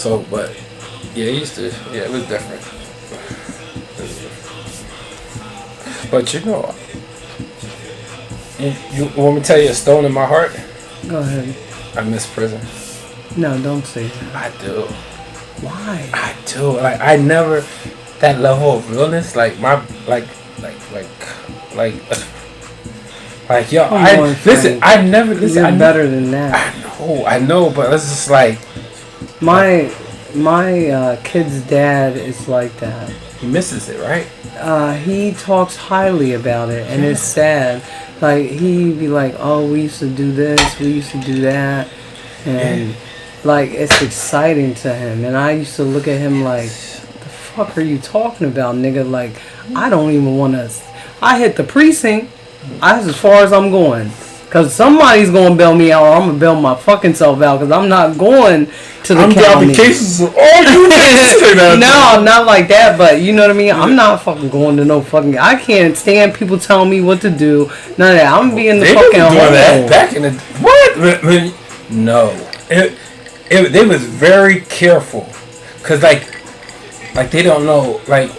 So, but yeah, it used to. Yeah, it was different. But you know, you want me to tell you a stone in my heart? Go ahead. I miss prison. No, don't say that. I do. Why? I do. Like I never that level of realness. Like my like yo. Come I on, listen. Frank. I never listen. You're better than that. I know, but it's just like My kid's dad is like that. he misses it, right? He talks highly about it, and it's sad. Like he'd be like, "Oh, we used to do this, we used to do that," and like it's exciting to him. And I used to look at him like, "The fuck are you talking about, nigga?" Like I don't even want to. I hit the precinct. That's as far as I'm going. Cause somebody's gonna bail me out, or I'm gonna bail my fucking self out. Cause I'm not going to the county. I'm down the cases of all you niggas. No, not like that. But you know what I mean. I'm not fucking going to no fucking. I can't stand people telling me what to do. None of that. I'm being the fucking hole. That back in the what? No, they was very careful. Cause like they don't know like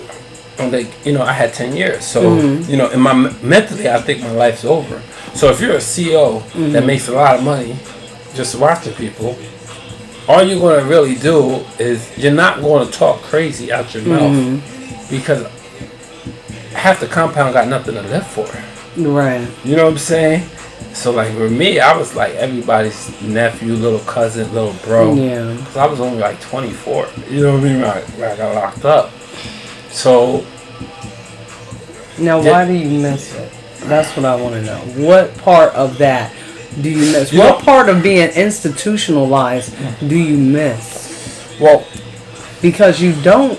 I had 10 years, so in my mentally I think my life's over. So if you're a CEO that makes a lot of money just watching people, all you're going to really do is you're not going to talk crazy out your mouth because half the compound got nothing to live for. Right. You know what I'm saying? So like with me, I was like everybody's nephew, little cousin, little bro. Yeah. Cause I was only like 24. You know what I mean? When I got locked up. So. Now, why do you miss it? That's what I want to know. What part of that do you miss? What part of being institutionalized do you miss? Well, because you don't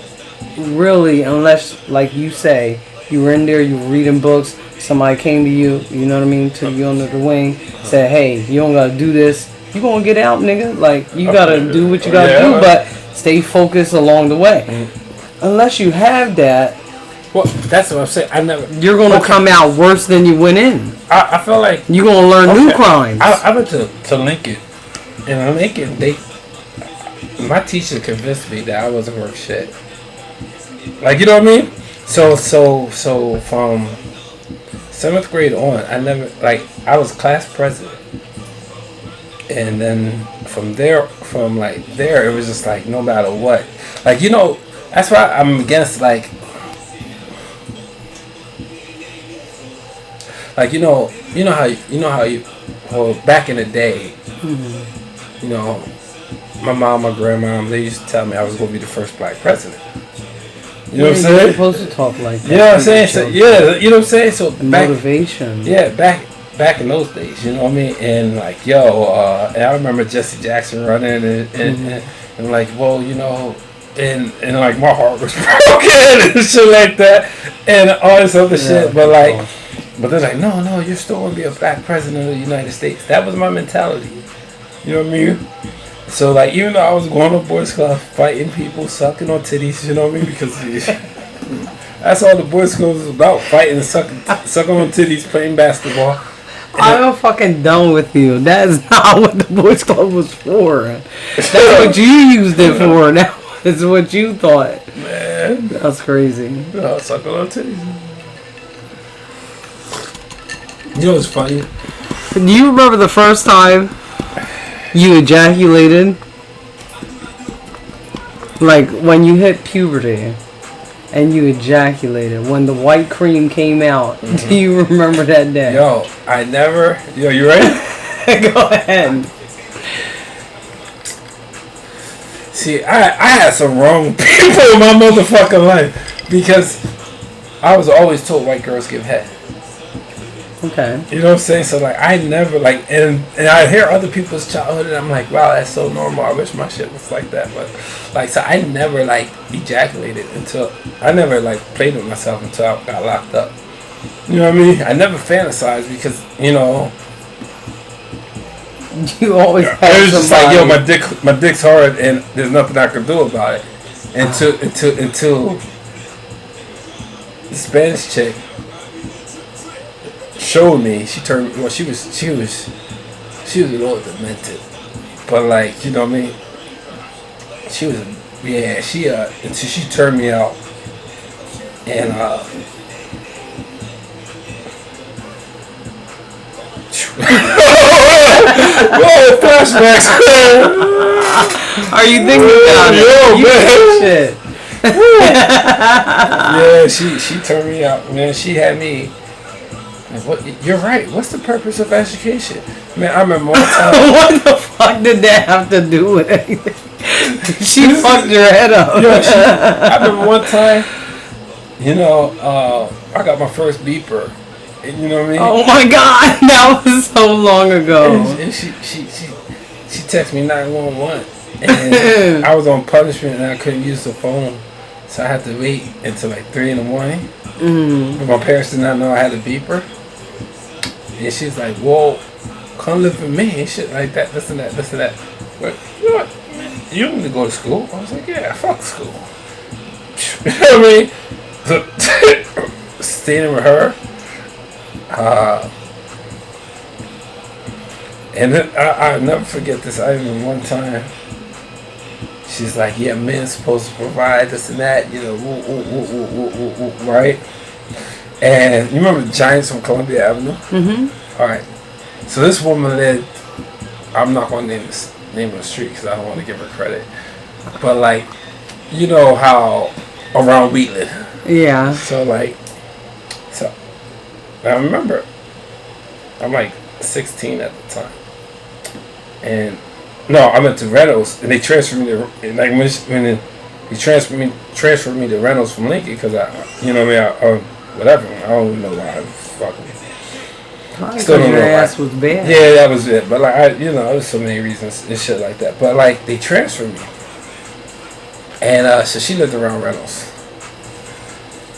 really, unless, like you say, you were in there, you were reading books, somebody came to you, you know what I mean, took you under the wing, said, hey, you don't got to do this. You going to get out, nigga. Like, you got to do what you got to do, but stay focused along the way. Unless you have that, well, that's what I'm saying. You're gonna come out worse than you went in. I feel like you're gonna learn new crimes. I went to Lincoln, and in Lincoln, my teacher convinced me that I wasn't worth shit. Like, you know what I mean? So from 7th grade on, I was class president, and then from there, it was just like no matter what, like that's why I'm against like back in the day, my mom, my grandma, they used to tell me I was going to be the first black president. You know what I'm saying? You're supposed to talk like that. You know what I'm saying? So, yeah, you know what I'm saying? So motivation. Yeah, back in those days, you know what I mean? And like, and I remember Jesse Jackson running and like, well, and like my heart was broken and shit like that and all this other shit, but they're like, no, you're still gonna be a black president of the United States. That was my mentality. You know what I mean? So like, even though I was going to Boys Club, fighting people, sucking on titties, you know what I mean? Because that's all the Boys Club was about: fighting and sucking on titties, playing basketball. I'm fucking done with you. That is not what the Boys Club was for. That's what you used it for. That is what you thought. Man, that's crazy. Sucking on titties. You know what's funny? Do you remember the first time you ejaculated? Like when you hit puberty and you ejaculated, when the white cream came out. Do you remember that day? You ready? Go ahead. See, I had some wrong people in my motherfucking life because I was always told white girls give head. Okay. You know what I'm saying? So like I never and I hear other people's childhood and I'm like, wow, that's so normal. I wish my shit was like that. But so I never ejaculated until I never played with myself until I got locked up. You know what I mean? I never fantasized because you always it was just like, my dick's hard and there's nothing I can do about it until the Spanish chick showed me. She turned. Well, she was a little demented, but you know what I mean. She was, yeah, until she turned me out. And, whoa, flashbacks. Are you thinking about it? Yo, man. Shit. Yeah, she turned me out, man. She had me. Like, what? You're right. What's the purpose of education, man? I remember one time. What the fuck did that have to do with anything? She fucked your head up. I remember one time. You know, I got my first beeper. And, you know what I mean? Oh my god, that was so long ago. And she texted me 911, and I was on punishment and I couldn't use the phone, so I had to wait until like 3 in the morning. Mm. My parents did not know I had a beeper, and she's like, "Well, come live with me and shit like that, this and that, this and that." But you know what? You don't need to go to school. I was like, "Yeah, fuck school." You know what I mean? So, staying with her. And then I'll never forget this. I remember one time, she's like, "Yeah, men's supposed to provide this and that, you know, right?" And you remember the Giants on Columbia Avenue? Mm-hmm. All right. So this woman lived. I'm not gonna name of the street because I don't want to give her credit. But like, you know how around Wheatland. Yeah. So I remember, I'm like 16 at the time, and no, I went to Reynolds, and they transferred me to he transferred me to Reynolds from Lincoln because you know what I mean, whatever. I don't even know why I fucking. Still don't know your ass was bad. Yeah, that was it. But like there's so many reasons and shit like that. But like they transferred me, and so she lived around Reynolds.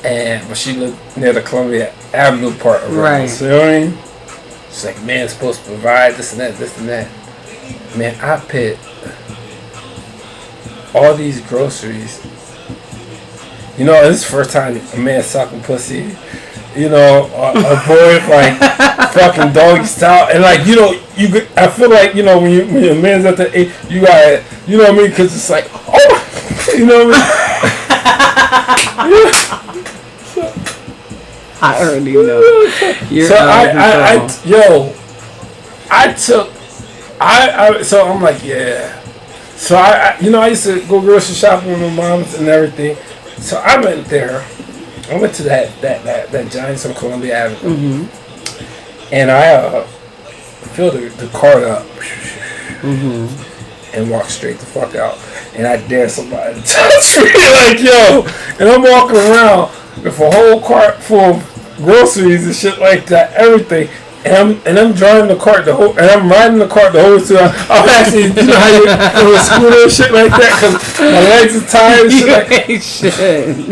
But she lived near the Columbia Avenue part of Reynolds. Right. You know what I mean? She's like, "Man, supposed to provide this and that, this and that." Man, I paid all these groceries. You know, this is the first time a man sucking pussy. You know, a boy like fucking doggy style, and like I feel like when your man's at the age, you got you know what I mean, because it's like you know what I mean. I already know. So I'm like, yeah. So I used to go grocery shopping with my moms and everything. So I went there. I went to that Giants on Columbia Avenue, and I filled the cart up, and walked straight the fuck out. And I dare somebody to touch me, like yo. And I'm walking around with a whole cart full of groceries and shit like that, everything. And I'm driving the cart and I'm riding the cart the whole time. I'm actually, you know how you do a scooter and shit like that, because my legs are tired and shit like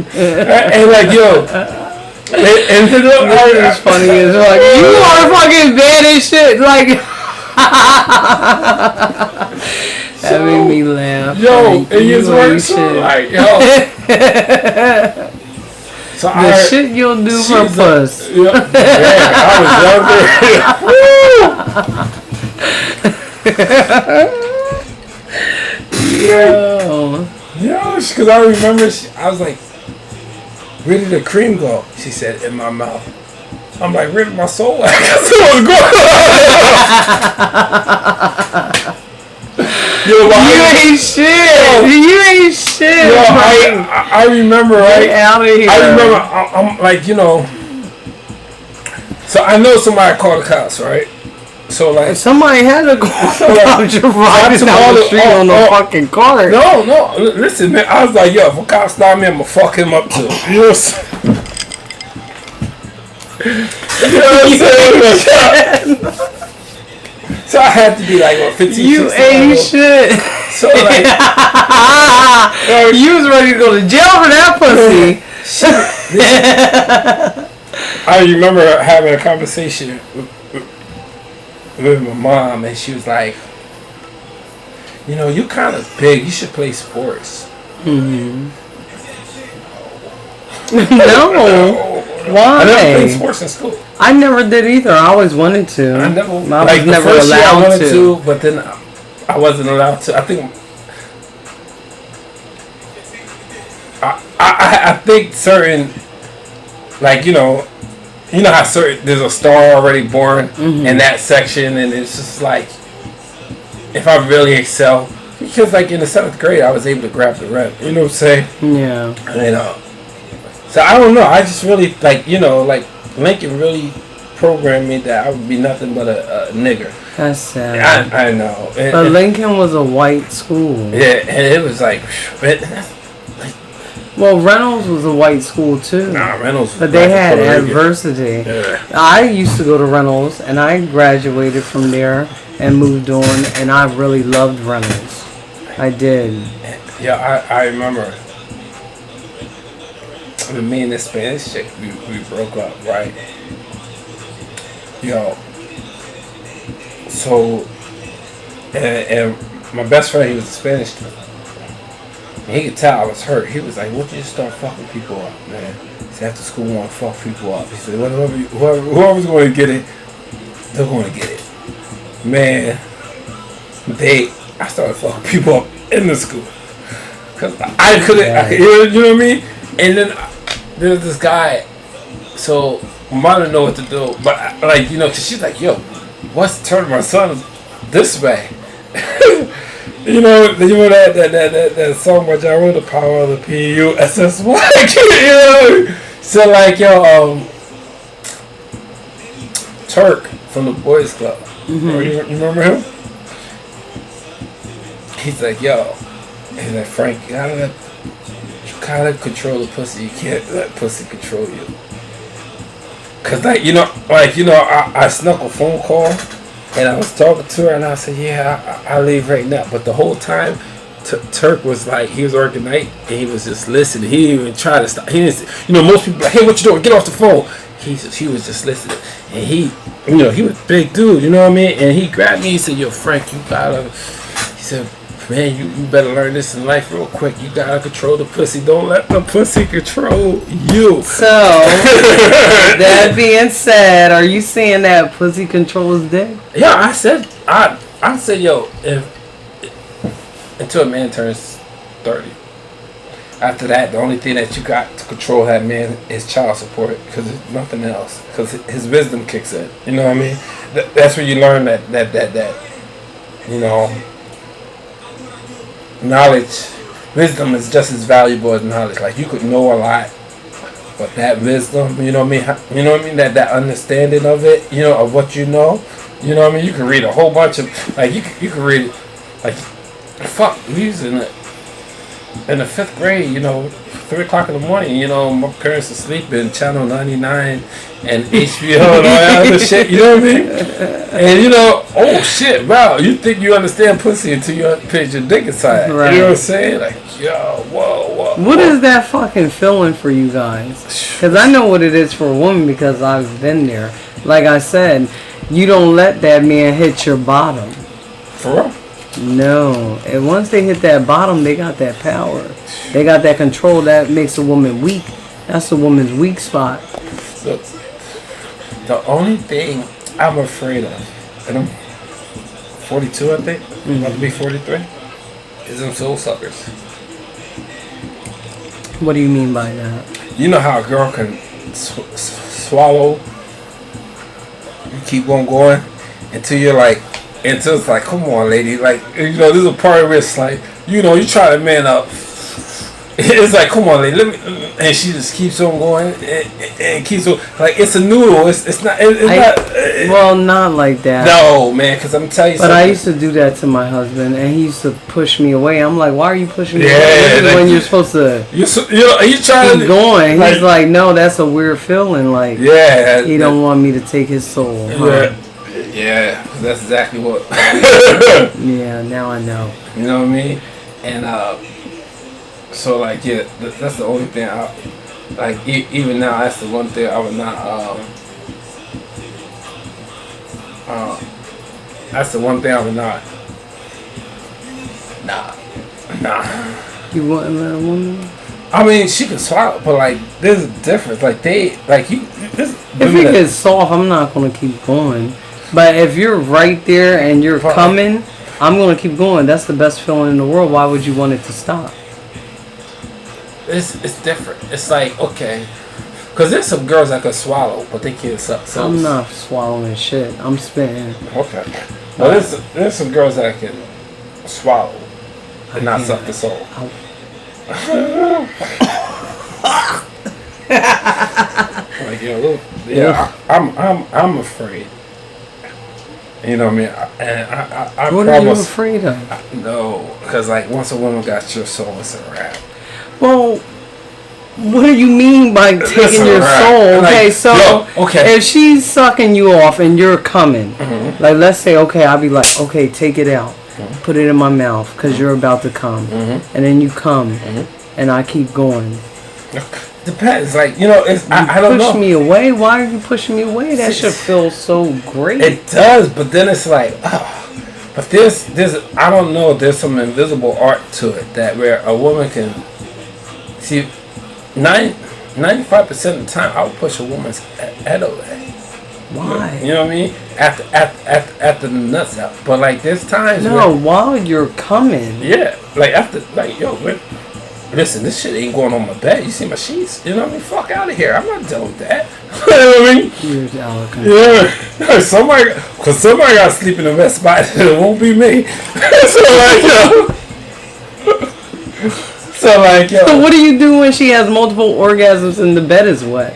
that. And like, yo. And it's funny as like, you are fucking bad as shit. Like, that made me laugh. Yo, like, and you work so like, yo. So the shit you'll do for puss. Yeah, man, I was younger. Yo, because I remember, I was like, "Where did the cream go?" She said, "In my mouth." I'm like, "Where did my soul at?" Yo, you ain't shit. You ain't shit. Yo, I remember, right? Get out of here. I remember, I'm like, so I know somebody called the cops, right? So like, somebody had to call about your riding down the street on the fucking car. No, listen, man. I was like, yo, if a cop stop me, I'm gonna fuck him up too. You know what I'm saying? So I had to be like, what, 15, you ain't shit. So like, you was ready to go to jail for that pussy. I remember having a conversation with my mom, and she was like, "You kind of big. You should play sports." Mm-hmm. No. Why? I never played sports in school. I never did either. I always wanted to. I never. I was never allowed I wanted to, but then I wasn't allowed to. I think I think certain, like, how certain, there's a star already born in that section, and it's just like, if I really excel, because like in the 7th grade I was able to grab the rep, you know what I'm saying? Yeah. And so I don't know, I just really like, like Lincoln really programmed me that I would be nothing but a nigger. That's sad. I know. But Lincoln was a white school. Yeah, and it was like, well, Reynolds was a white school too. Nah, Reynolds was but they had adversity. Yeah. I used to go to Reynolds, and I graduated from there and moved on, and I really loved Reynolds. I did. Yeah, I remember. Me and this Spanish chick, we broke up, right? So, and my best friend, he was a Spanish dude. And he could tell I was hurt. He was like, "What you just start fucking people up, man?" He said, "After school, want to fuck people up." He said, "Whoever's going to get it, they're going to get it." Man, I started fucking people up in the school. Cause I couldn't, you know what I mean? And then there's this guy, so mom didn't know what to do, but cause she's like, "Yo, what's turning my son this way?" you know that song by John Wayne, "The Power of the P-U-S-S-Y." So like, Turk from the Boys Club. You remember him? He's like, he's like, "Frank, you gotta control the pussy. You can't let pussy control you." Cause I snuck a phone call, and I was talking to her, and I said, "Yeah, I'll leave right now." But the whole time, Turk was like, he was working night, and he was just listening. He didn't even try to stop. He didn't, most people like, "Hey, what you doing? Get off the phone." He was just listening, and he was a big dude, you know what I mean? And he grabbed me. He said, "Yo, Frank, you gotta," he said, "Man, you better learn this in life real quick. You gotta control the pussy. Don't let the pussy control you." So, that being said, are you saying that pussy controls dick? Yeah, I said, yo, if until a man turns 30. After that, the only thing that you got to control that man is child support, because there's nothing else. Because his wisdom kicks in. You know what I mean? That's where you learn that knowledge, wisdom is just as valuable as knowledge. Like, you could know a lot, but that wisdom, you know what I mean? That understanding of it, of what you know. You know what I mean? You can read a whole bunch of, like, you can read, like, we was in the 5th grade, 3 o'clock in the morning, my parents are sleeping, Channel 99 and HBO and all that other shit, you know what I mean? And oh shit, wow, you think you understand pussy until you put your dick inside. Right. You know what I'm saying? Like, yo, whoa. What is that fucking feeling for you guys? Because I know what it is for a woman, because I've been there. Like I said, you don't let that man hit your bottom. For real? No. And once they hit that bottom, they got that power. They got that control that makes a woman weak. That's a woman's weak spot. Look, the only thing I'm afraid of, and I'm 42, I think, about to be 43, is them soul suckers. What do you mean by that? You know how a girl can swallow, you keep on going until you're like, until it's like, come on, lady, like, there's a part where it's like, you try to man up. It's like, come on, lady, and she just keeps on going and keeps on, like, it's a noodle. It's not. Well, not like that. No, man, because I'm telling you. But something. I used to do that to my husband, and he used to push me away. I'm like, why are you pushing me away when you're supposed to? You trying keep going. He's like, no, that's a weird feeling. Like, he don't want me to take his soul. Huh? Yeah, that's exactly what. Yeah, now I know. You know what I mean? And so like, yeah, that's the only thing I like. Even now, that's the one thing I would not. That's the one thing I would not. Nah. You wouldn't let a woman? I mean, she can swallow, but like, there's a difference. Like if it gets soft, I'm not gonna keep going. But if you're right there and you're coming, I'm gonna keep going. That's the best feeling in the world. Why would you want it to stop? it's different. It's like, okay, because there's some girls that can swallow, but they can't suck. So I'm not swallowing shit. I'm spitting. Okay. Well, there's some girls that can swallow and not suck the soul. Like, I'm afraid. You know what I mean? I what are you afraid of? No, because like once a woman got your soul, it's a wrap. Well, what do you mean by taking your soul? Like, Okay, so if she's sucking you off and you're coming, like let's say, okay, I'll be like, okay, take it out, put it in my mouth because you're about to come, and then you come, and I keep going. Depends, like it's I don't know. Push me away. Why are you pushing me away? That should feel so great. It does, but then it's like, but there's I don't know. There's some invisible art to it that where a woman can see 95% of the time. I would push a woman's head away. Why? You know what I mean? After the nuts out, but like there's times. No, while you're coming. Yeah, like after listen, this shit ain't going on my bed. You see my sheets? You know what I mean? Fuck out of here. I'm not dealing with that. You know what I mean? You're out of control. Yeah. Somebody got to sleep in the best spot. It won't be me. So what do you do when she has multiple orgasms and the bed is wet?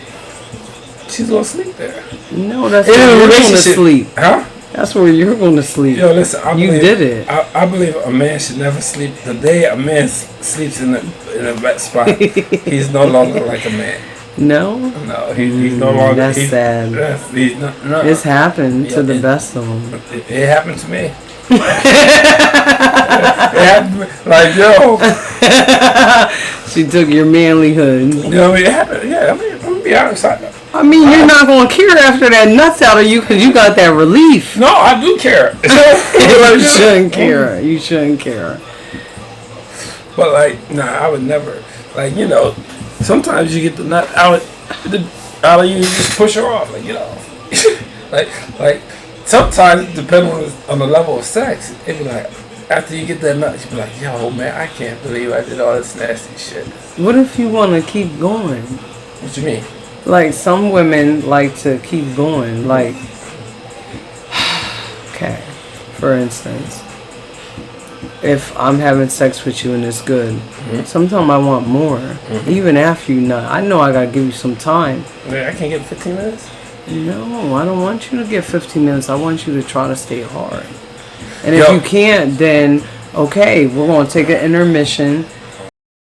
She's gonna sleep there. No, that's where you're going to sleep. Huh? That's where you're going to sleep. Yo, listen, you did it. I believe a man should never sleep. The day a man sleeps in a wet spot, he's no longer like a man. No? No, he's no longer. That's sad. He's no. This happened to the best of them. It happened to me. It happened, like, yo. She took your manlyhood. You know what I mean? It happened. Yeah, I'm going to be honest. You're not going to care after that nuts out of you because you got that relief. No, I do care. You shouldn't care. You shouldn't care. But, like, nah, I would never. Like, sometimes you get the nut out of you, just push her off. Like, like sometimes, depending on the level of sex, it be like, after you get that nut, you be like, yo, man, I can't believe I did all this nasty shit. What if you want to keep going? What you mean? Like, some women like to keep going. Like, okay, for instance, if I'm having sex with you and it's good, sometimes I want more. Even after you nut. I know I got to give you some time. Man, I can't get 15 minutes? No, I don't want you to get 15 minutes. I want you to try to stay hard. And if you can't, then, okay, we're going to take an intermission